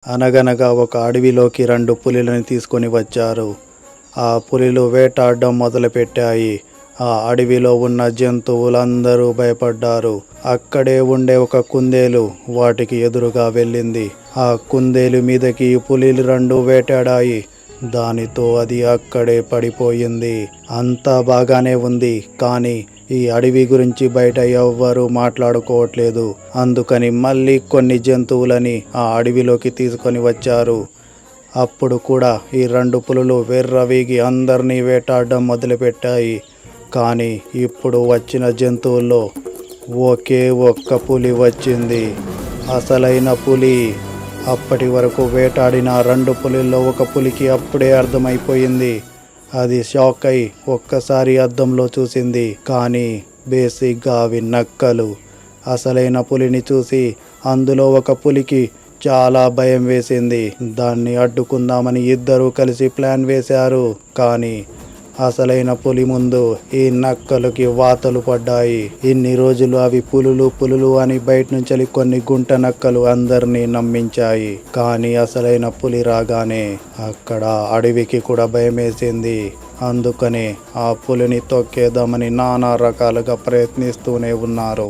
అనగనగా ఒక అడవిలోకి 2 పులులను తీసుకొని వచ్చారు. ఆ పులులు వేటాడడం మొదలుపెట్టాయి. ఆ అడవిలో ఉన్న జంతువులందరూ భయపడ్డారు. అక్కడే ఉండే ఒక కుందేలు వాటికి ఎదురుగా వెళ్ళింది. ఆ కుందేలు మీదకి ఈ పులులు 2 వేటాడాయి. దానితో అది అక్కడే పడిపోయింది. అంతా బాగానే ఉంది, కానీ ఈ అడవి గురించి బయట ఎవ్వరూ మాట్లాడుకోవట్లేదు. అందుకని మళ్ళీ కొన్ని జంతువులని ఆ అడవిలోకి తీసుకొని వచ్చారు. అప్పుడు కూడా ఈ 2 పులులు విర్రవీగి అందరినీ వేటాడడం మొదలుపెట్టాయి. కానీ ఇప్పుడు వచ్చిన జంతువుల్లో ఒకే ఒక్క పులి వచ్చింది, అసలైన పులి. అప్పటి వరకు వేటాడిన 2 పులుల్లో ఒక పులికి అప్పుడే అర్థమైపోయింది. అది షాక్ అయి ఒక్కసారి అద్దంలో చూసింది. కానీ బేసిక్గా అవి నక్కలు. అసలైన పులిని చూసి అందులో ఒక పులికి చాలా భయం వేసింది. దాన్ని అడ్డుకుందామని ఇద్దరూ కలిసి ప్లాన్ వేశారు. కానీ అసలైన పులి ముందు ఈ నక్కలకి వాతలు పడ్డాయి. ఇన్ని రోజులు అవి పులులు పులులు అని బయట నుంచి కొన్ని గుంట నక్కలు అందరినీ నమ్మించాయి. కానీ అసలైన పులి రాగానే అక్కడ అడవికి కూడా భయం వేసింది. అందుకనే ఆ పులిని తొక్కేద్దామని నానా రకాలుగా ప్రయత్నిస్తూనే ఉన్నారు.